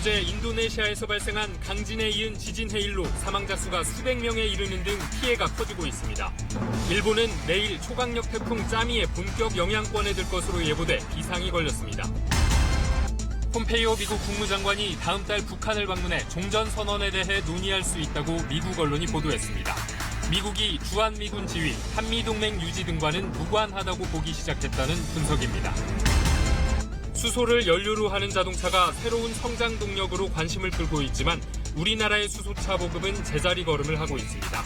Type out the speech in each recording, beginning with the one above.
어제 인도네시아에서 발생한 강진에 이은 지진 해일로 사망자 수가 수백 명에 이르는 등 피해가 커지고 있습니다. 일본은 내일 초강력 태풍 짜미의 본격 영향권에 들 것으로 예보돼 비상이 걸렸습니다. 폼페이오 미국 국무장관이 다음 달 북한을 방문해 종전선언에 대해 논의할 수 있다고 미국 언론이 보도했습니다. 미국이 주한미군 지휘, 한미동맹 유지 등과는 무관하다고 보기 시작했다는 분석입니다. 수소를 연료로 하는 자동차가 새로운 성장 동력으로 관심을 끌고 있지만 우리나라의 수소차 보급은 제자리 걸음을 하고 있습니다.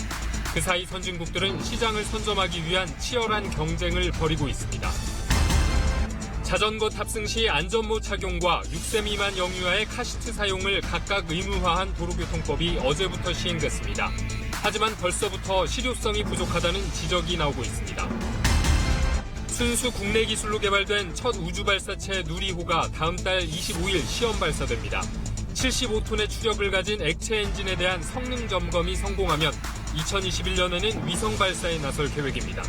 그 사이 선진국들은 시장을 선점하기 위한 치열한 경쟁을 벌이고 있습니다. 자전거 탑승 시 안전모 착용과 6세 미만 영유아의 카시트 사용을 각각 의무화한 도로교통법이 어제부터 시행됐습니다. 하지만 벌써부터 실효성이 부족하다는 지적이 나오고 있습니다. 순수 국내 기술로 개발된 첫 우주발사체 누리호가 다음 달 25일 시험 발사됩니다. 75톤의 추력을 가진 액체 엔진에 대한 성능 점검이 성공하면 2021년에는 위성 발사에 나설 계획입니다.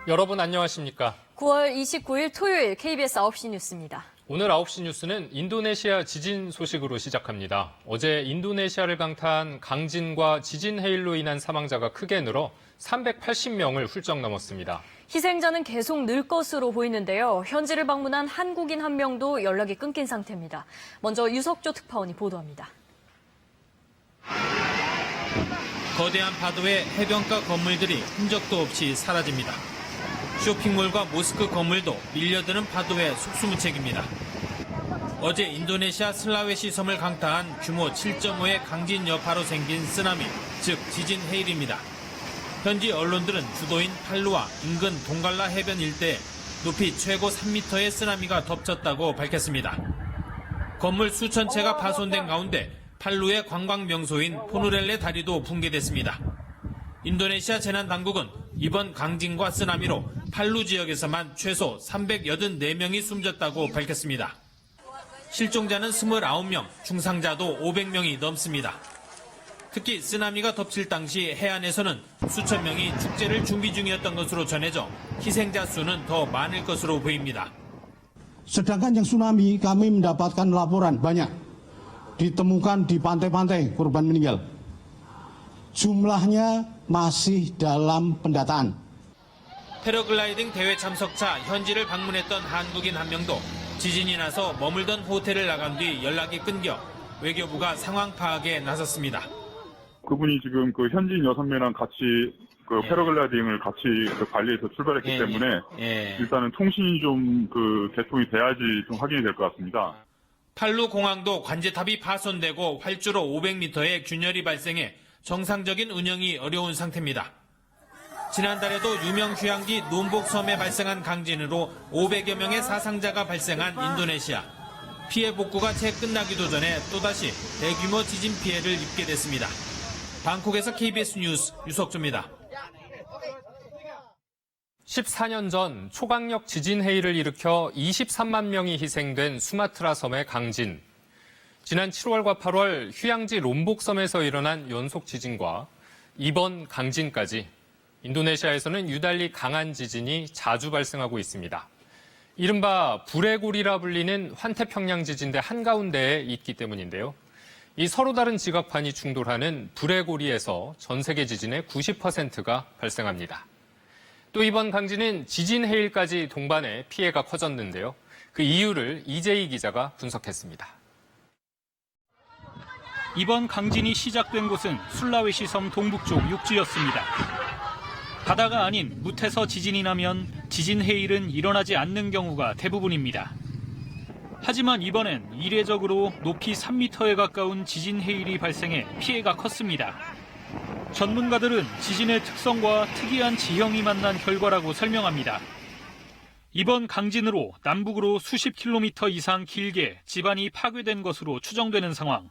여러분 안녕하십니까? 9월 29일 토요일 KBS 9시 뉴스입니다. 오늘 9시 뉴스는 인도네시아 지진 소식으로 시작합니다. 어제 인도네시아를 강타한 강진과 지진 해일로 인한 사망자가 크게 늘어 380명을 훌쩍 넘었습니다. 희생자는 계속 늘 것으로 보이는데요. 현지를 방문한 한국인 한 명도 연락이 끊긴 상태입니다. 먼저 유석조 특파원이 보도합니다. 거대한 파도에 해변가 건물들이 흔적도 없이 사라집니다. 쇼핑몰과 모스크 건물도 밀려드는 파도에 속수무책입니다. 어제 인도네시아 슬라웨시 섬을 강타한 규모 7.5의 강진 여파로 생긴 쓰나미, 즉 지진 해일입니다. 현지 언론들은 주도인 팔루와 인근 동갈라 해변 일대에 높이 최고 3m의 쓰나미가 덮쳤다고 밝혔습니다. 건물 수천 채가 파손된 가운데 팔루의 관광 명소인 포누렐레 다리도 붕괴됐습니다. 인도네시아 재난당국은 이번 강진과 쓰나미로 팔루 지역에서만 최소 384명이 숨졌다고 밝혔습니다. 실종자는 29명, 중상자도 500명이 넘습니다. 특히 쓰나미가 덮칠 당시 해안에서는 수천 명이 축제를 준비 중이었던 것으로 전해져 희생자 수는 더 많을 것으로 보입니다. Sedangkan yang tsunami kami mendapatkan laporan banyak ditemukan di pantai-pantai korban meninggal. jumlahnya masih dalam pendataan. 패러글라이딩 대회 참석차 현지를 방문했던 한국인 한 명도 지진이 나서 머물던 호텔을 나간 뒤 연락이 끊겨 외교부가 상황 파악에 나섰습니다. 그분이 지금 그 현지인 6명이랑 같이 패러글라이딩을 같이 발리에서 출발했기 때문에 일단은 통신이 좀 개통이 돼야지 좀 확인이 될 것 같습니다. 팔루 공항도 관제탑이 파손되고 활주로 500m의 균열이 발생해 정상적인 운영이 어려운 상태입니다. 지난달에도 유명 휴양지 놈복섬에 발생한 강진으로 500여 명의 사상자가 발생한 인도네시아. 피해 복구가 채 끝나기도 전에 또다시 대규모 지진 피해를 입게 됐습니다. 방콕에서 KBS 뉴스 유석주입니다. 14년 전 초강력 지진 해일을 일으켜 23만 명이 희생된 수마트라 섬의 강진. 지난 7월과 8월 휴양지 롬복섬에서 일어난 연속 지진과 이번 강진까지 인도네시아에서는 유달리 강한 지진이 자주 발생하고 있습니다. 이른바 불의 골이라 불리는 환태평양 지진대 한가운데에 있기 때문인데요. 이 서로 다른 지각판이 충돌하는 불의 고리에서 전 세계 지진의 90%가 발생합니다. 또 이번 강진은 지진 해일까지 동반해 피해가 커졌는데요. 그 이유를 이재희 기자가 분석했습니다. 이번 강진이 시작된 곳은 술라웨시 섬 동북쪽 육지였습니다. 바다가 아닌 무태서 지진이 나면 지진 해일은 일어나지 않는 경우가 대부분입니다. 하지만 이번엔 이례적으로 높이 3m에 가까운 지진 해일이 발생해 피해가 컸습니다. 전문가들은 지진의 특성과 특이한 지형이 만난 결과라고 설명합니다. 이번 강진으로 남북으로 수십 킬로미터 이상 길게 지반이 파괴된 것으로 추정되는 상황.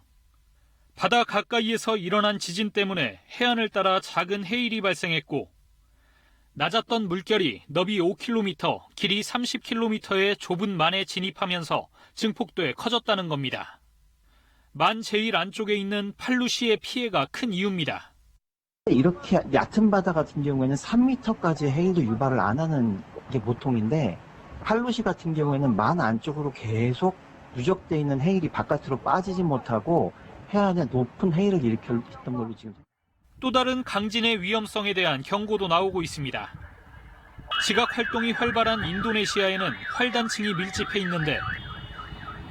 바다 가까이에서 일어난 지진 때문에 해안을 따라 작은 해일이 발생했고 낮았던 물결이 너비 5km, 길이 30km의 좁은 만에 진입하면서 증폭돼 커졌다는 겁니다. 만 제일 안쪽에 있는 팔루시의 피해가 큰 이유입니다. 이렇게 얕은 바다 같은 경우에는 3m까지 해일도 유발을 안 하는 게 보통인데 팔루시 같은 경우에는 만 안쪽으로 계속 누적되어 있는 해일이 바깥으로 빠지지 못하고 해안에 높은 해일을 일으켰던 걸로 지금. 또 다른 강진의 위험성에 대한 경고도 나오고 있습니다. 지각 활동이 활발한 인도네시아에는 활단층이 밀집해 있는데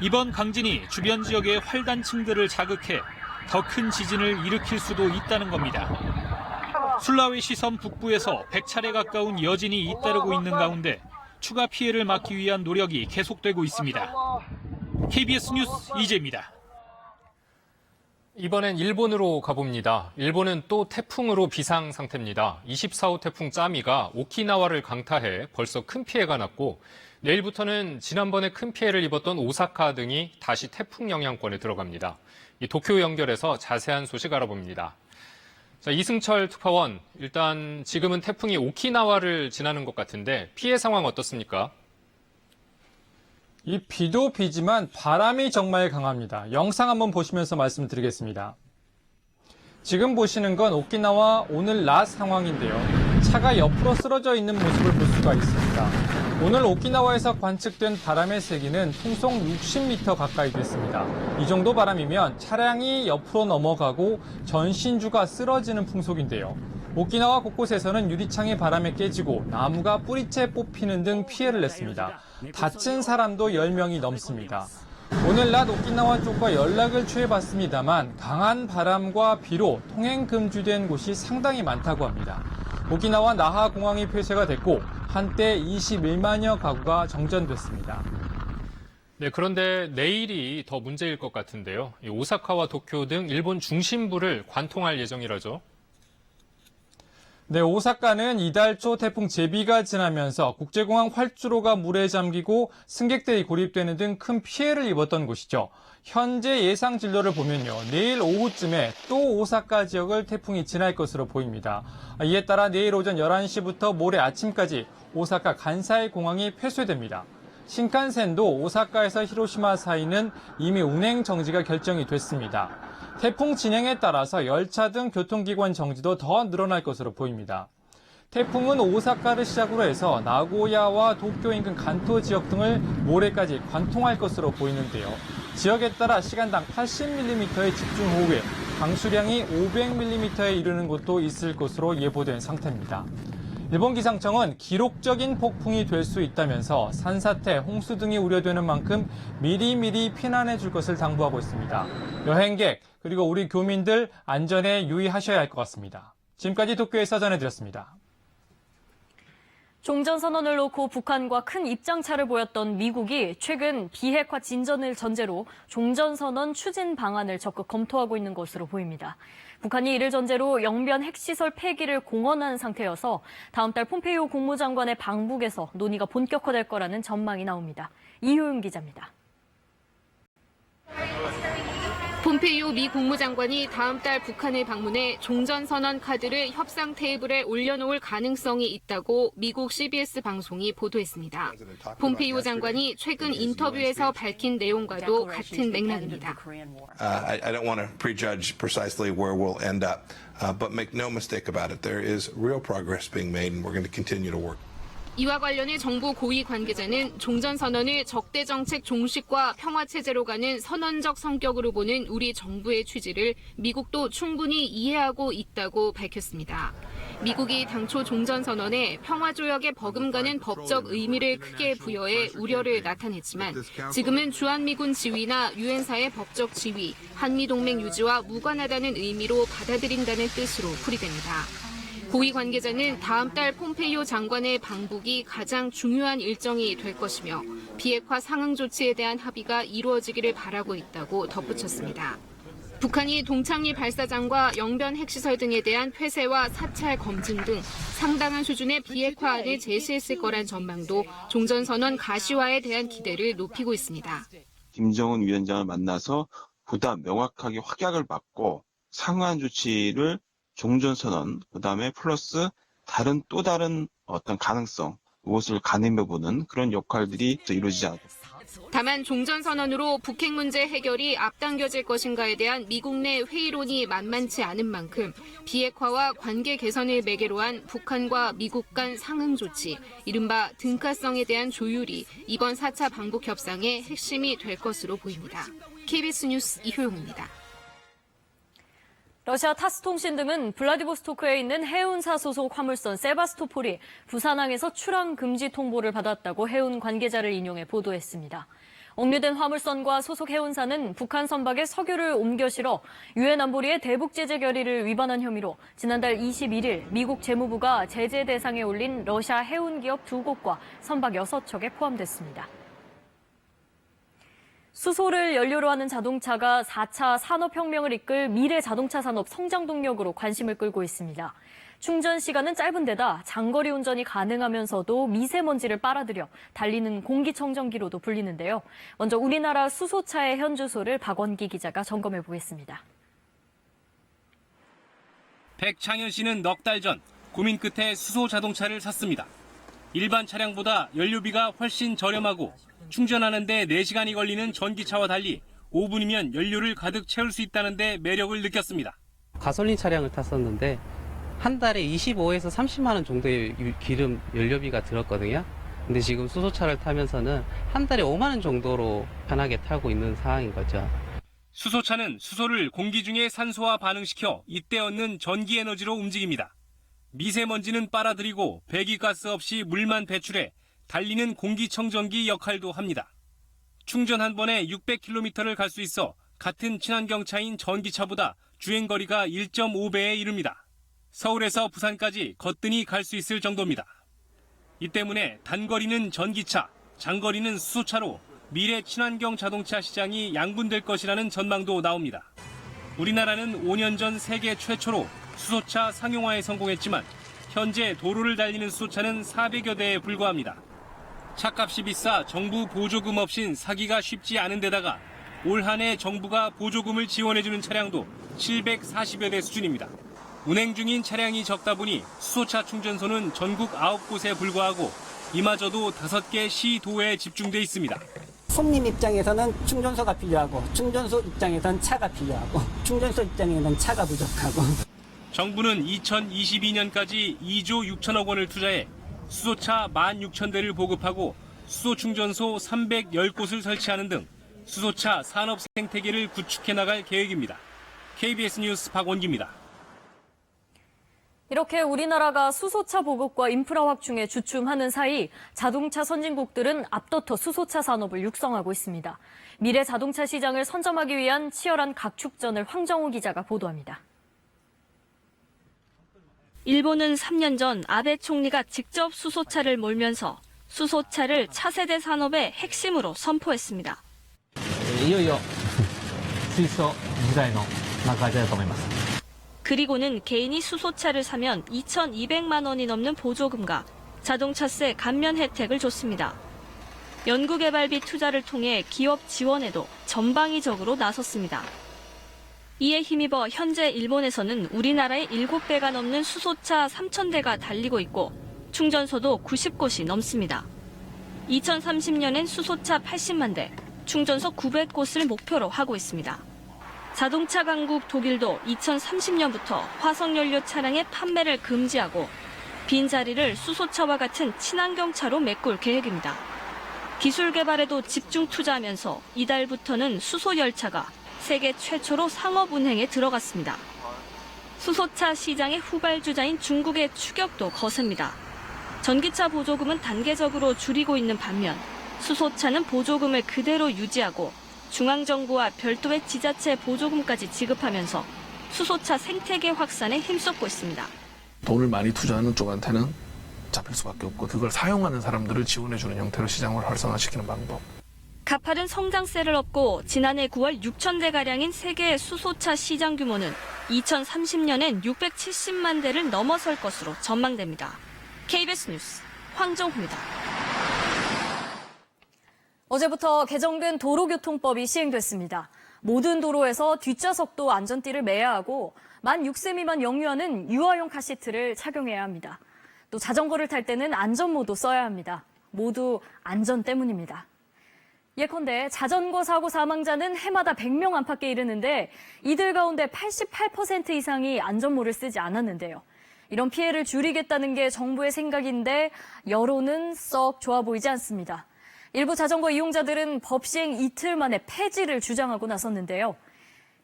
이번 강진이 주변 지역의 활단층들을 자극해 더 큰 지진을 일으킬 수도 있다는 겁니다. 술라웨시 섬 북부에서 100차례 가까운 여진이 잇따르고 있는 가운데 추가 피해를 막기 위한 노력이 계속되고 있습니다. KBS 뉴스 이재입니다. 이번엔 일본으로 가봅니다. 일본은 또 태풍으로 비상 상태입니다. 24호 태풍 짜미가 오키나와를 강타해 벌써 큰 피해가 났고 내일부터는 지난번에 큰 피해를 입었던 오사카 등이 다시 태풍 영향권에 들어갑니다. 이 도쿄 연결해서 자세한 소식 알아봅니다. 자, 이승철 특파원, 일단 지금은 태풍이 오키나와를 지나는 것 같은데 피해 상황 어떻습니까? 이 비도 비지만 바람이 정말 강합니다. 영상 한번 보시면서 말씀드리겠습니다. 지금 보시는 건 오키나와 오늘 낮 상황인데요. 차가 옆으로 쓰러져 있는 모습을 볼 수가 있습니다. 오늘 오키나와에서 관측된 바람의 세기는 풍속 60m 가까이 됐습니다. 이 정도 바람이면 차량이 옆으로 넘어가고 전신주가 쓰러지는 풍속인데요. 오키나와 곳곳에서는 유리창이 바람에 깨지고 나무가 뿌리채 뽑히는 등 피해를 냈습니다. 다친 사람도 10명이 넘습니다. 오늘 낮 오키나와 쪽과 연락을 취해봤습니다만 강한 바람과 비로 통행 금지된 곳이 상당히 많다고 합니다. 오키나와 나하 공항이 폐쇄가 됐고 한때 21만여 가구가 정전됐습니다. 네, 그런데 내일이 더 문제일 것 같은데요. 이 오사카와 도쿄 등 일본 중심부를 관통할 예정이라죠. 네, 오사카는 이달 초 태풍 제비가 지나면서 국제공항 활주로가 물에 잠기고 승객들이 고립되는 등 큰 피해를 입었던 곳이죠. 현재 예상 진로를 보면요. 내일 오후쯤에 또 오사카 지역을 태풍이 지날 것으로 보입니다. 이에 따라 내일 오전 11시부터 모레 아침까지 오사카 간사이 공항이 폐쇄됩니다. 신칸센도 오사카에서 히로시마 사이는 이미 운행 정지가 결정이 됐습니다. 태풍 진행에 따라서 열차 등 교통기관 정지도 더 늘어날 것으로 보입니다. 태풍은 오사카를 시작으로 해서 나고야와 도쿄 인근 간토 지역 등을 모레까지 관통할 것으로 보이는데요. 지역에 따라 시간당 80mm의 집중호우에 강수량이 500mm에 이르는 곳도 있을 것으로 예보된 상태입니다. 일본 기상청은 기록적인 폭풍이 될 수 있다면서 산사태, 홍수 등이 우려되는 만큼 미리미리 피난해 줄 것을 당부하고 있습니다. 여행객, 그리고 우리 교민들 안전에 유의하셔야 할 것 같습니다. 지금까지 도쿄에서 전해드렸습니다. 종전선언을 놓고 북한과 큰 입장차를 보였던 미국이 최근 비핵화 진전을 전제로 종전선언 추진 방안을 적극 검토하고 있는 것으로 보입니다. 북한이 이를 전제로 영변 핵시설 폐기를 공언한 상태여서 다음 달 폼페이오 국무장관의 방북에서 논의가 본격화될 거라는 전망이 나옵니다. 이효윤 기자입니다. 폼페이오 미 국무장관이 다음 달 북한을 방문해 종전선언 카드를 협상 테이블에 올려놓을 가능성이 있다고 미국 CBS 방송이 보도했습니다. 폼페이오 장관이 최근 인터뷰에서 밝힌 내용과도 같은 맥락입니다. I don't want to prejudge precisely where we'll end up, but make no mistake about it. There is real progress being made, and we're going to continue to work. 이와 관련해 정부 고위 관계자는 종전선언을 적대정책 종식과 평화체제로 가는 선언적 성격으로 보는 우리 정부의 취지를 미국도 충분히 이해하고 있다고 밝혔습니다. 미국이 당초 종전선언에 평화조약에 버금가는 법적 의미를 크게 부여해 우려를 나타냈지만 지금은 주한미군 지위나 유엔사의 법적 지위, 한미동맹 유지와 무관하다는 의미로 받아들인다는 뜻으로 풀이됩니다. 고위 관계자는 다음 달 폼페이오 장관의 방북이 가장 중요한 일정이 될 것이며 비핵화 상응 조치에 대한 합의가 이루어지기를 바라고 있다고 덧붙였습니다. 북한이 동창리 발사장과 영변 핵시설 등에 대한 폐쇄와 사찰 검증 등 상당한 수준의 비핵화안을 제시했을 거란 전망도 종전선언 가시화에 대한 기대를 높이고 있습니다. 김정은 위원장을 만나서 보다 명확하게 확약을 받고 상응한 조치를 종전선언, 그다음에 플러스 또 다른 어떤 가능성, 그것을 가늠해보는 그런 역할들이 이루어지지 않았다. 다만 종전선언으로 북핵 문제 해결이 앞당겨질 것인가에 대한 미국 내 회의론이 만만치 않은 만큼 비핵화와 관계 개선을 매개로 한 북한과 미국 간 상응 조치, 이른바 등가성에 대한 조율이 이번 4차 방북 협상의 핵심이 될 것으로 보입니다. KBS 뉴스 이효용입니다. 러시아 타스통신 등은 블라디보스토크에 있는 해운사 소속 화물선 세바스토폴이 부산항에서 출항 금지 통보를 받았다고 해운 관계자를 인용해 보도했습니다. 억류된 화물선과 소속 해운사는 북한 선박에 석유를 옮겨 실어 유엔 안보리의 대북 제재 결의를 위반한 혐의로 지난달 21일 미국 재무부가 제재 대상에 올린 러시아 해운 기업 2곳과 선박 6척에 포함됐습니다. 수소를 연료로 하는 자동차가 4차 산업혁명을 이끌 미래 자동차 산업 성장 동력으로 관심을 끌고 있습니다. 충전 시간은 짧은 데다 장거리 운전이 가능하면서도 미세먼지를 빨아들여 달리는 공기청정기로도 불리는데요. 먼저 우리나라 수소차의 현 주소를 박원기 기자가 점검해 보겠습니다. 백창현 씨는 넉 달 전 고민 끝에 수소 자동차를 샀습니다. 일반 차량보다 연료비가 훨씬 저렴하고 충전하는데 4시간이 걸리는 전기차와 달리 5분이면 연료를 가득 채울 수 있다는 데 매력을 느꼈습니다. 가솔린 차량을 탔었는데 한 달에 25에서 30만 원 정도의 기름 연료비가 들었거든요. 근데 지금 수소차를 타면서는 한 달에 5만 원 정도로 편하게 타고 있는 상황인 거죠. 수소차는 수소를 공기 중에 산소와 반응시켜 이때 얻는 전기 에너지로 움직입니다. 미세먼지는 빨아들이고 배기가스 없이 물만 배출해 달리는 공기청정기 역할도 합니다. 충전 한 번에 600km를 갈 수 있어 같은 친환경차인 전기차보다 주행거리가 1.5배에 이릅니다. 서울에서 부산까지 거뜬히 갈 수 있을 정도입니다. 이 때문에 단거리는 전기차, 장거리는 수소차로 미래 친환경 자동차 시장이 양분될 것이라는 전망도 나옵니다. 우리나라는 5년 전 세계 최초로 수소차 상용화에 성공했지만 현재 도로를 달리는 수소차는 400여 대에 불과합니다. 차값이 비싸 정부 보조금 없인 사기가 쉽지 않은 데다가 올 한 해 정부가 보조금을 지원해주는 차량도 740여 대 수준입니다. 운행 중인 차량이 적다 보니 수소차 충전소는 전국 9곳에 불과하고 이마저도 5개 시, 도에 집중돼 있습니다. 손님 입장에서는 충전소가 필요하고 충전소 입장에서는 차가 필요하고 충전소 입장에서는 차가 부족하고. 정부는 2022년까지 2조 6천억 원을 투자해 수소차 16,000대를 보급하고 수소 충전소 310곳을 설치하는 등 수소차 산업 생태계를 구축해 나갈 계획입니다. KBS 뉴스 박원기입니다. 이렇게 우리나라가 수소차 보급과 인프라 확충에 주춤하는 사이 자동차 선진국들은 앞다퉈 수소차 산업을 육성하고 있습니다. 미래 자동차 시장을 선점하기 위한 치열한 각축전을 황정우 기자가 보도합니다. 일본은 3년 전 아베 총리가 직접 수소차를 몰면서 수소차를 차세대 산업의 핵심으로 선포했습니다. いよいよ水素時代の幕開けだと思います。 그리고는 개인이 수소차를 사면 2,200만 원이 넘는 보조금과 자동차세 감면 혜택을 줬습니다. 연구개발비 투자를 통해 기업 지원에도 전방위적으로 나섰습니다. 이에 힘입어 현재 일본에서는 우리나라의 7배가 넘는 수소차 3,000대가 달리고 있고 충전소도 90곳이 넘습니다. 2030년엔 수소차 80만 대, 충전소 900곳을 목표로 하고 있습니다. 자동차 강국 독일도 2030년부터 화석연료 차량의 판매를 금지하고 빈자리를 수소차와 같은 친환경차로 메꿀 계획입니다. 기술 개발에도 집중 투자하면서 이달부터는 수소 열차가 세계 최초로 상업 운행에 들어갔습니다. 수소차 시장의 후발주자인 중국의 추격도 거셉니다. 전기차 보조금은 단계적으로 줄이고 있는 반면 수소차는 보조금을 그대로 유지하고 중앙정부와 별도의 지자체 보조금까지 지급하면서 수소차 생태계 확산에 힘쏟고 있습니다. 돈을 많이 투자하는 쪽한테는 잡힐 수밖에 없고 그걸 사용하는 사람들을 지원해주는 형태로 시장을 활성화시키는 방법. 가파른 성장세를 얻고 지난해 9월 6,000대가량인 세계의 수소차 시장 규모는 2030년엔 670만 대를 넘어설 것으로 전망됩니다. KBS 뉴스 황정호입니다. 어제부터 개정된 도로교통법이 시행됐습니다. 모든 도로에서 뒷좌석도 안전띠를 매야 하고 만 6세 미만 영유아는 유아용 카시트를 착용해야 합니다. 또 자전거를 탈 때는 안전모도 써야 합니다. 모두 안전 때문입니다. 예컨대 자전거 사고 사망자는 해마다 100명 안팎에 이르는데 이들 가운데 88% 이상이 안전모를 쓰지 않았는데요. 이런 피해를 줄이겠다는 게 정부의 생각인데 여론은 썩 좋아 보이지 않습니다. 일부 자전거 이용자들은 법 시행 이틀 만에 폐지를 주장하고 나섰는데요.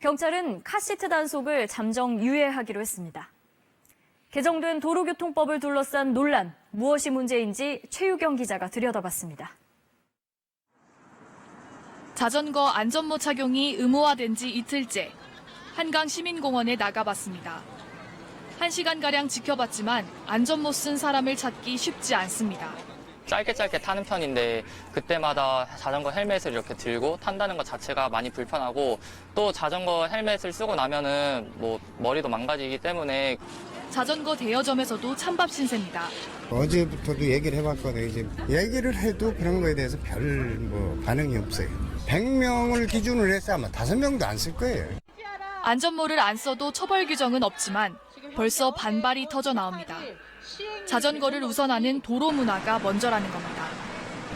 경찰은 카시트 단속을 잠정 유예하기로 했습니다. 개정된 도로교통법을 둘러싼 논란, 무엇이 문제인지 최유경 기자가 들여다봤습니다. 자전거 안전모 착용이 의무화된 지 이틀째, 한강 시민공원에 나가봤습니다. 1시간가량 지켜봤지만 안전모 쓴 사람을 찾기 쉽지 않습니다. 짧게 타는 편인데 그때마다 자전거 헬멧을 이렇게 들고 탄다는 것 자체가 많이 불편하고 또 자전거 헬멧을 쓰고 나면은 머리도 망가지기 때문에 자전거 대여점에서도 찬밥 신세입니다. 어제부터도 얘기를 해봤거든요. 이제 얘기를 해도 그런 거에 대해서 별 반응이 없어요. 100명을 기준으로 해서 아마 5명도 안 쓸 거예요. 안전모를 안 써도 처벌 규정은 없지만 벌써 반발이 터져 나옵니다. 자전거를 우선하는 도로 문화가 먼저라는 겁니다.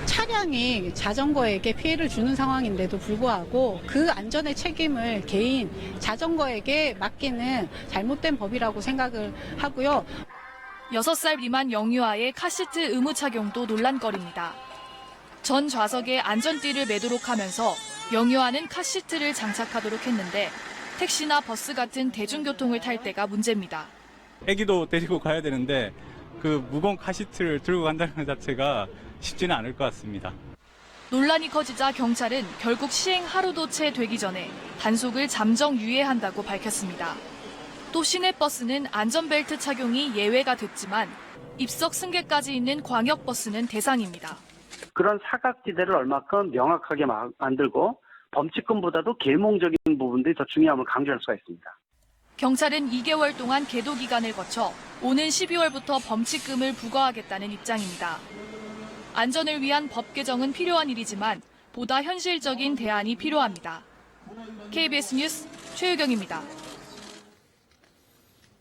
차량이 자전거에게 피해를 주는 상황인데도 불구하고 그 안전의 책임을 개인 자전거에게 맡기는 잘못된 법이라고 생각을 하고요. 6살 미만 영유아의 카시트 의무 착용도 논란거리입니다. 전 좌석에 안전띠를 매도록 하면서 영유아는 카시트를 장착하도록 했는데 택시나 버스 같은 대중교통을 탈 때가 문제입니다. 애기도 데리고 가야 되는데 그 무거운 카시트를 들고 간다는 것 자체가 쉽지는 않을 것 같습니다. 논란이 커지자 경찰은 결국 시행 하루도 채 되기 전에 단속을 잠정 유예한다고 밝혔습니다. 또 시내버스는 안전벨트 착용이 예외가 됐지만 입석 승객까지 있는 광역버스는 대상입니다. 그런 사각지대를 얼마큼 명확하게 만들고 범칙금보다도 계몽적인 부분들이 더 중요함을 강조할 수가 있습니다. 경찰은 2개월 동안 계도 기간을 거쳐 오는 12월부터 범칙금을 부과하겠다는 입장입니다. 안전을 위한 법 개정은 필요한 일이지만 보다 현실적인 대안이 필요합니다. KBS 뉴스 최유경입니다.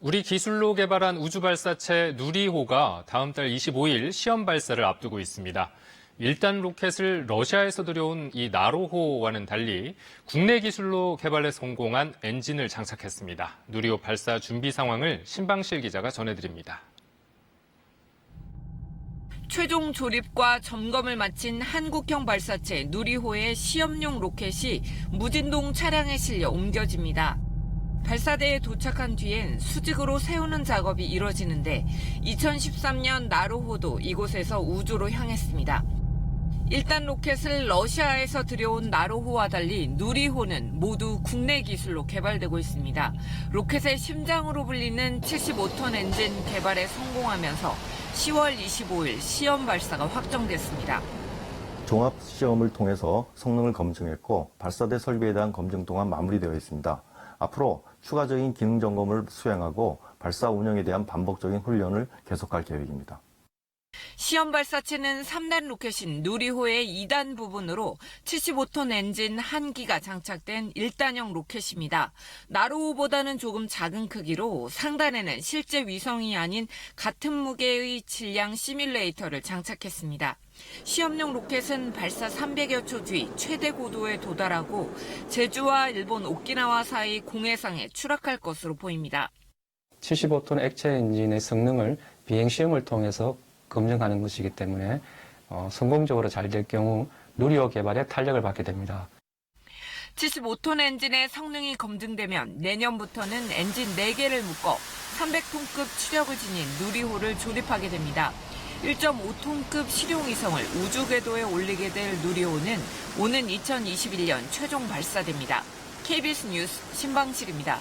우리 기술로 개발한 우주발사체 누리호가 다음 달 25일 시험 발사를 앞두고 있습니다. 1단 로켓을 러시아에서 들여온 이 나로호와는 달리 국내 기술로 개발에 성공한 엔진을 장착했습니다. 누리호 발사 준비 상황을 신방실 기자가 전해드립니다. 최종 조립과 점검을 마친 한국형 발사체 누리호의 시험용 로켓이 무진동 차량에 실려 옮겨집니다. 발사대에 도착한 뒤엔 수직으로 세우는 작업이 이뤄지는데 2013년 나로호도 이곳에서 우주로 향했습니다. 1단 로켓을 러시아에서 들여온 나로호와 달리 누리호는 모두 국내 기술로 개발되고 있습니다. 로켓의 심장으로 불리는 75톤 엔진 개발에 성공하면서 10월 25일 시험 발사가 확정됐습니다. 종합 시험을 통해서 성능을 검증했고 발사대 설비에 대한 검증 또한 마무리되어 있습니다. 앞으로 추가적인 기능 점검을 수행하고 발사 운영에 대한 반복적인 훈련을 계속할 계획입니다. 시험 발사체는 3단 로켓인 누리호의 2단 부분으로 75톤 엔진 1기가 장착된 1단형 로켓입니다. 나로호보다는 조금 작은 크기로 상단에는 실제 위성이 아닌 같은 무게의 질량 시뮬레이터를 장착했습니다. 시험용 로켓은 발사 300여 초 뒤 최대 고도에 도달하고 제주와 일본 오키나와 사이 공해상에 추락할 것으로 보입니다. 75톤 액체 엔진의 성능을 비행 시험을 통해서 검증하는 것이기 때문에 성공적으로 잘 될 경우 누리호 개발에 탄력을 받게 됩니다. 75톤 엔진의 성능이 검증되면 내년부터는 엔진 4개를 묶어 300톤급 추력을 지닌 누리호를 조립하게 됩니다. 1.5톤급 실용위성을 우주 궤도에 올리게 될 누리호는 오는 2021년 최종 발사됩니다. KBS 뉴스 신방실입니다.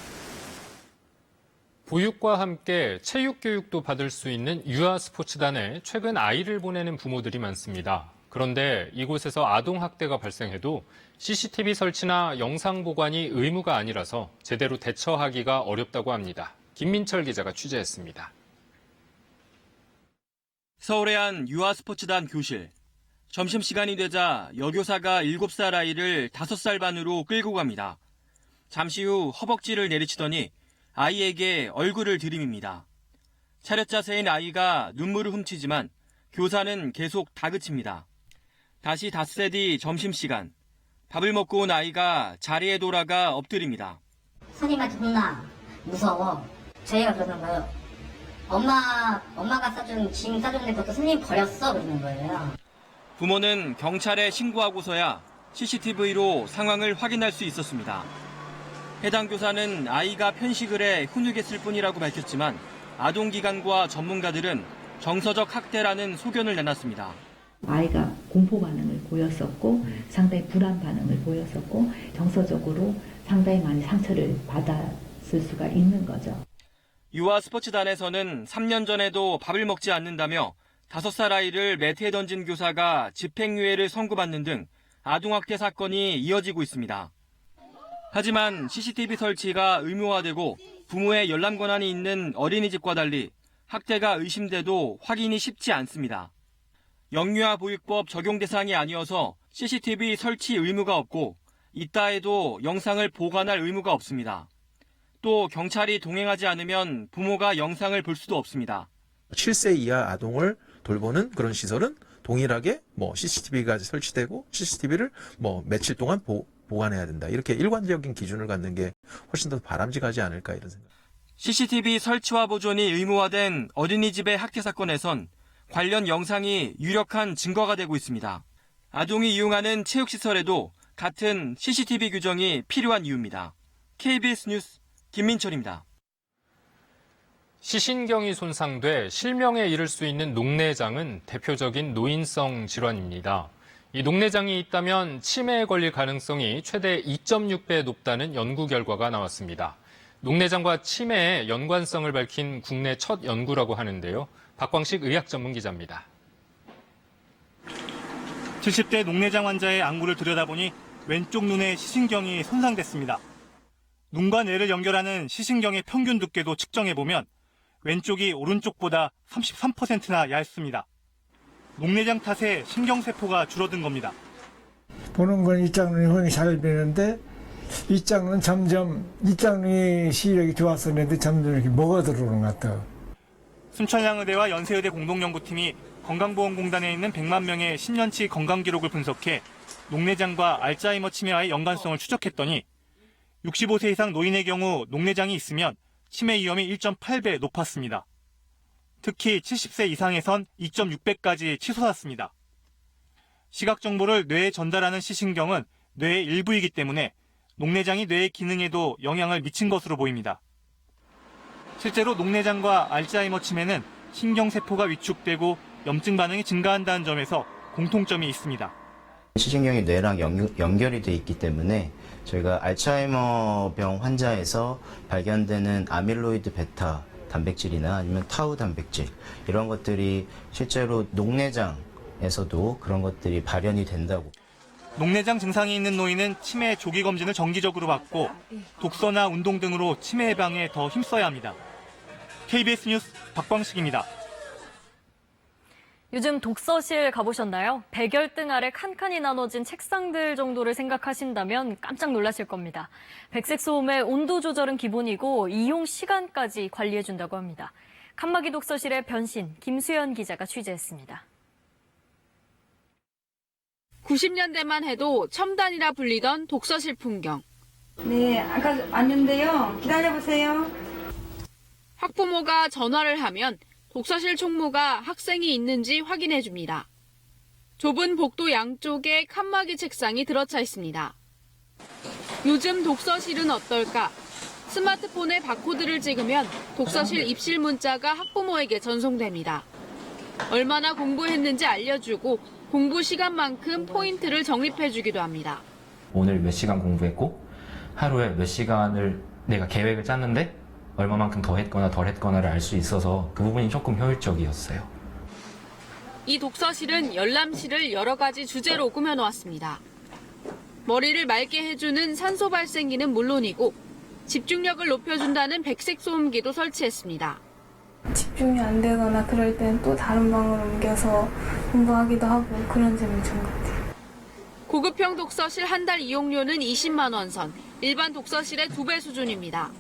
보육과 함께 체육 교육도 받을 수 있는 유아 스포츠단에 최근 아이를 보내는 부모들이 많습니다. 그런데 이곳에서 아동학대가 발생해도 CCTV 설치나 영상 보관이 의무가 아니라서 제대로 대처하기가 어렵다고 합니다. 김민철 기자가 취재했습니다. 서울의 한 유아 스포츠단 교실. 점심시간이 되자 여교사가 7살 아이를 5살 반으로 끌고 갑니다. 잠시 후 허벅지를 내리치더니 아이에게 얼굴을 들이밉니다. 차렷 자세인 아이가 눈물을 훔치지만 교사는 계속 다그칩니다. 다시 닷새 뒤 점심시간. 밥을 먹고 온 아이가 자리에 돌아가 엎드립니다. 선생님한테 혼나. 무서워. 저희가 그러는 거예요. 엄마가 짐 싸줬는데 그것도 선생님이 버렸어. 그러는 거예요. 부모는 경찰에 신고하고서야 CCTV로 상황을 확인할 수 있었습니다. 해당 교사는 아이가 편식을 해 훈육했을 뿐이라고 밝혔지만 아동기관과 전문가들은 정서적 학대라는 소견을 내놨습니다. 아이가 공포 반응을 보였었고 상당히 불안 반응을 보였었고 정서적으로 상당히 많이 상처를 받았을 수가 있는 거죠. 유아 스포츠단에서는 3년 전에도 밥을 먹지 않는다며 5살 아이를 매트에 던진 교사가 집행유예를 선고받는 등 아동학대 사건이 이어지고 있습니다. 하지만 CCTV 설치가 의무화되고 부모의 열람 권한이 있는 어린이집과 달리 학대가 의심돼도 확인이 쉽지 않습니다. 영유아 보육법 적용 대상이 아니어서 CCTV 설치 의무가 없고 있다 해도 영상을 보관할 의무가 없습니다. 또 경찰이 동행하지 않으면 부모가 영상을 볼 수도 없습니다. 7세 이하 아동을 돌보는 그런 시설은 동일하게 CCTV가 설치되고 CCTV를 며칠 동안 보관해야 된다. 이렇게 일관적인 기준을 갖는 게 훨씬 더 바람직하지 않을까 이런 생각. CCTV 설치와 보존이 의무화된 어린이집의 학대 사건에선 관련 영상이 유력한 증거가 되고 있습니다. 아동이 이용하는 체육시설에도 같은 CCTV 규정이 필요한 이유입니다. KBS 뉴스 김민철입니다. 시신경이 손상돼 실명에 이를 수 있는 녹내장은 대표적인 노인성 질환입니다. 이 녹내장이 있다면 치매에 걸릴 가능성이 최대 2.6배 높다는 연구 결과가 나왔습니다. 녹내장과 치매의 연관성을 밝힌 국내 첫 연구라고 하는데요. 박광식 의학전문기자입니다. 70대 녹내장 환자의 안구를 들여다보니 왼쪽 눈의 시신경이 손상됐습니다. 눈과 뇌를 연결하는 시신경의 평균 두께도 측정해보면 왼쪽이 오른쪽보다 33%나 얇습니다. 녹내장 탓에 신경세포가 줄어든 겁니다. 보는 건 이쪽 눈이 흔히 잘 보이는데 이쪽 눈은 점점 이쪽 눈이 시력이 좋았었는데 점점 이렇게 먹어 들어오는 것 같아요. 순천향의대와 연세의대 공동연구팀이 건강보험공단에 있는 100만 명의 10년치 건강 기록을 분석해 녹내장과 알츠하이머 치매와의 연관성을 추적했더니 65세 이상 노인의 경우 녹내장이 있으면 치매 위험이 1.8배 높았습니다. 특히 70세 이상에선 2.6배까지 치솟았습니다. 시각 정보를 뇌에 전달하는 시신경은 뇌의 일부이기 때문에 녹내장이 뇌의 기능에도 영향을 미친 것으로 보입니다. 실제로 녹내장과 알츠하이머 치매는 신경세포가 위축되고 염증 반응이 증가한다는 점에서 공통점이 있습니다. 시신경이 뇌랑 연결이 돼 있기 때문에 저희가 알츠하이머병 환자에서 발견되는 아밀로이드 베타 단백질이나 아니면 타우 단백질 이런 것들이 실제로 녹내장에서도 그런 것들이 발현이 된다고. 녹내장 증상이 있는 노인은 치매 조기 검진을 정기적으로 받고 독서나 운동 등으로 치매 예방에 더 힘써야 합니다. KBS 뉴스 박광식입니다. 요즘 독서실 가보셨나요? 백열등 아래 칸칸이 나눠진 책상들 정도를 생각하신다면 깜짝 놀라실 겁니다. 백색 소음의 온도 조절은 기본이고 이용 시간까지 관리해준다고 합니다. 칸막이 독서실의 변신, 김수연 기자가 취재했습니다. 90년대만 해도 첨단이라 불리던 독서실 풍경. 네, 아까 왔는데요. 기다려보세요. 학부모가 전화를 하면 독서실 총무가 학생이 있는지 확인해줍니다. 좁은 복도 양쪽에 칸막이 책상이 들어차 있습니다. 요즘 독서실은 어떨까? 스마트폰에 바코드를 찍으면 독서실 입실 문자가 학부모에게 전송됩니다. 얼마나 공부했는지 알려주고 공부 시간만큼 포인트를 적립해주기도 합니다. 오늘 몇 시간 공부했고 하루에 몇 시간을 내가 계획을 짰는데 얼마만큼 더 했거나 덜 했거나를 알 수 있어서 그 부분이 조금 효율적이었어요. 이 독서실은 열람실을 여러 가지 주제로 꾸며놓았습니다. 머리를 맑게 해주는 산소 발생기는 물론이고 집중력을 높여준다는 백색 소음기도 설치했습니다. 집중이 안 되거나 그럴 땐 또 다른 방으로 옮겨서 공부하기도 하고 그런 점이 좋은 것 같아요. 고급형 독서실 한 달 이용료는 20만 원 선, 일반 독서실의 2배 수준입니다.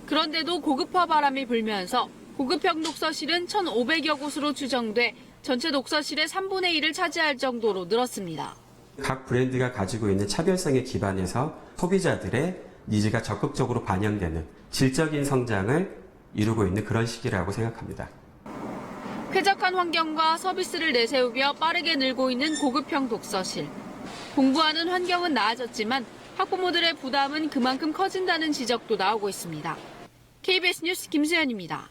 그런데도 고급화 바람이 불면서 고급형 독서실은 1,500여 곳으로 추정돼 전체 독서실의 3분의 1을 차지할 정도로 늘었습니다. 각 브랜드가 가지고 있는 차별성에 기반해서 소비자들의 니즈가 적극적으로 반영되는 질적인 성장을 이루고 있는 그런 시기라고 생각합니다. 쾌적한 환경과 서비스를 내세우며 빠르게 늘고 있는 고급형 독서실. 공부하는 환경은 나아졌지만 학부모들의 부담은 그만큼 커진다는 지적도 나오고 있습니다. KBS 뉴스 김수연입니다.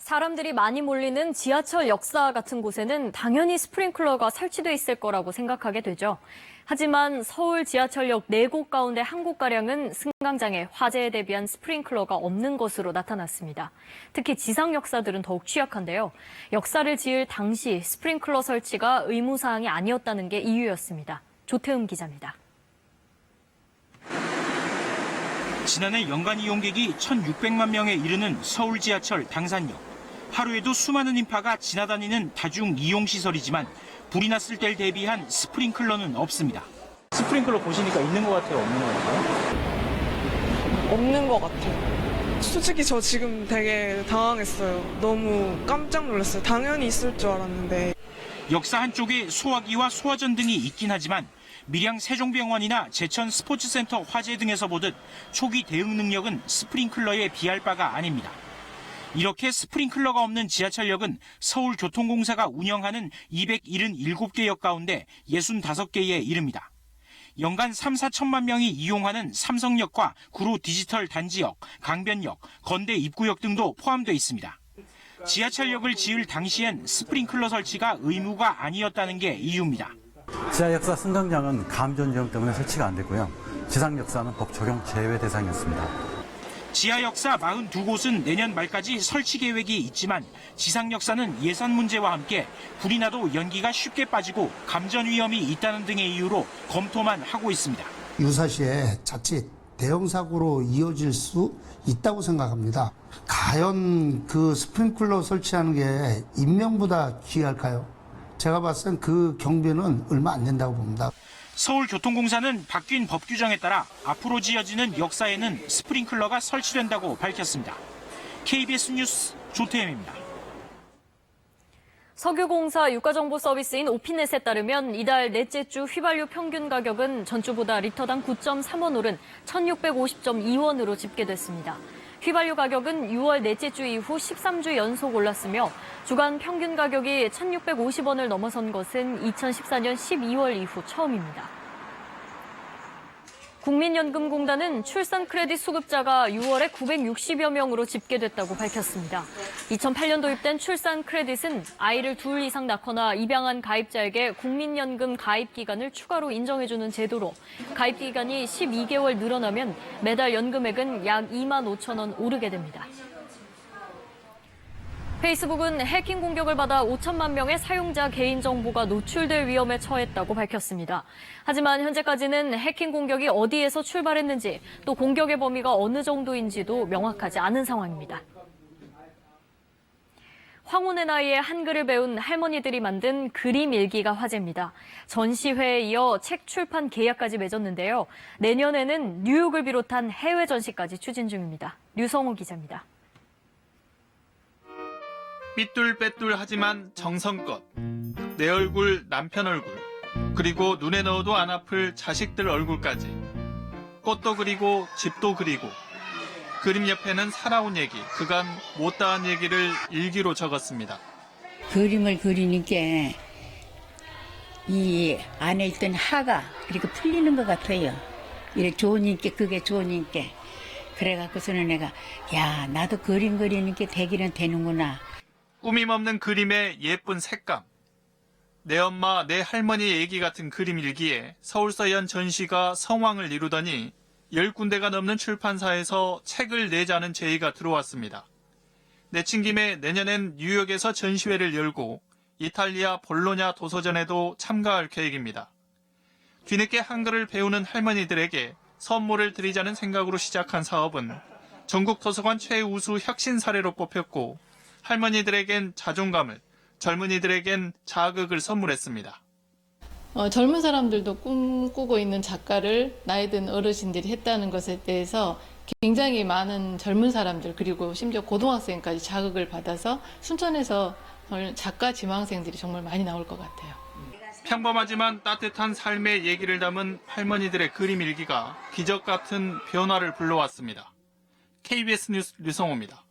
사람들이 많이 몰리는 지하철 역사 같은 곳에는 당연히 스프링클러가 설치돼 있을 거라고 생각하게 되죠. 하지만 서울 지하철역 4곳 가운데 1곳가량은 승강장에 화재에 대비한 스프링클러가 없는 것으로 나타났습니다. 특히 지상 역사들은 더욱 취약한데요. 역사를 지을 당시 스프링클러 설치가 의무사항이 아니었다는 게 이유였습니다. 조태음 기자입니다. 지난해 연간 이용객이 1,600만 명에 이르는 서울 지하철 당산역. 하루에도 수많은 인파가 지나다니는 다중 이용시설이지만 불이 났을 때를 대비한 스프링클러는 없습니다. 스프링클러 보시니까 있는 것 같아요, 없는 것 같아요? 없는 것 같아요. 솔직히 저 지금 되게 당황했어요. 너무 깜짝 놀랐어요. 당연히 있을 줄 알았는데. 역사 한쪽에 소화기와 소화전 등이 있긴 하지만 밀양 세종병원이나 제천 스포츠센터 화재 등에서 보듯 초기 대응 능력은 스프링클러에 비할 바가 아닙니다. 이렇게 스프링클러가 없는 지하철역은 서울교통공사가 운영하는 277개 역 가운데 65개에 이릅니다. 연간 3, 4천만 명이 이용하는 삼성역과 구로 디지털 단지역, 강변역, 건대 입구역 등도 포함되어 있습니다. 지하철역을 지을 당시엔 스프링클러 설치가 의무가 아니었다는 게 이유입니다. 지하 역사 승강장은 감전 위험 때문에 설치가 안 됐고요. 지상 역사는 법 적용 제외 대상이었습니다. 지하 역사 42곳은 내년 말까지 설치 계획이 있지만 지상 역사는 예산 문제와 함께 불이 나도 연기가 쉽게 빠지고 감전 위험이 있다는 등의 이유로 검토만 하고 있습니다. 유사시에 자칫 대형 사고로 이어질 수 있다고 생각합니다. 과연 그 스프링클러 설치하는 게 인명보다 귀할까요? 제가 봤을 땐 그 경비는 얼마 안 된다고 봅니다. 서울교통공사는 바뀐 법 규정에 따라 앞으로 지어지는 역사에는 스프링클러가 설치된다고 밝혔습니다. KBS 뉴스 조태엠입니다. 석유공사 유가정보 서비스인 오피넷에 따르면 이달 넷째 주 휘발유 평균 가격은 전주보다 리터당 9.3원 오른 1,650.2원으로 집계됐습니다. 휘발유 가격은 6월 넷째 주 이후 13주 연속 올랐으며 주간 평균 가격이 1,650원을 넘어선 것은 2014년 12월 이후 처음입니다. 국민연금공단은 출산 크레딧 수급자가 6월에 960여 명으로 집계됐다고 밝혔습니다. 2008년 도입된 출산 크레딧은 아이를 둘 이상 낳거나 입양한 가입자에게 국민연금 가입 기간을 추가로 인정해주는 제도로 가입 기간이 12개월 늘어나면 매달 연금액은 약 2만 5천 원 오르게 됩니다. 페이스북은 해킹 공격을 받아 5천만 명의 사용자 개인정보가 노출될 위험에 처했다고 밝혔습니다. 하지만 현재까지는 해킹 공격이 어디에서 출발했는지 또 공격의 범위가 어느 정도인지도 명확하지 않은 상황입니다. 황혼의 나이에 한글을 배운 할머니들이 만든 그림 일기가 화제입니다. 전시회에 이어 책 출판 계약까지 맺었는데요. 내년에는 뉴욕을 비롯한 해외 전시까지 추진 중입니다. 류성호 기자입니다. 삐뚤빼뚤하지만 정성껏 내 얼굴, 남편 얼굴, 그리고 눈에 넣어도 안 아플 자식들 얼굴까지 꽃도 그리고 집도 그리고 그림 옆에는 살아온 얘기, 그간 못다한 얘기를 일기로 적었습니다. 그림을 그리니까 이 안에 있던 화가 이렇게 풀리는 것 같아요. 이렇게 좋으니까 그게 좋으니까 그래갖고서는 내가 야 나도 그림 그리니까 되기는 되는구나. 꾸밈없는 그림의 예쁜 색감. 내 엄마, 내 할머니 얘기 같은 그림 일기에 서울서연 전시가 성황을 이루더니 10군데가 넘는 출판사에서 책을 내자는 제의가 들어왔습니다. 내친 김에 내년엔 뉴욕에서 전시회를 열고 이탈리아 볼로냐 도서전에도 참가할 계획입니다. 뒤늦게 한글을 배우는 할머니들에게 선물을 드리자는 생각으로 시작한 사업은 전국 도서관 최우수 혁신 사례로 뽑혔고 할머니들에겐 자존감을, 젊은이들에겐 자극을 선물했습니다. 젊은 사람들도 꿈꾸고 있는 작가를 나이 든 어르신들이 했다는 것에 대해서 굉장히 많은 젊은 사람들 그리고 심지어 고등학생까지 자극을 받아서 순천에서 작가 지망생들이 정말 많이 나올 것 같아요. 평범하지만 따뜻한 삶의 얘기를 담은 할머니들의 그림 일기가 기적 같은 변화를 불러왔습니다. KBS 뉴스 류성호입니다.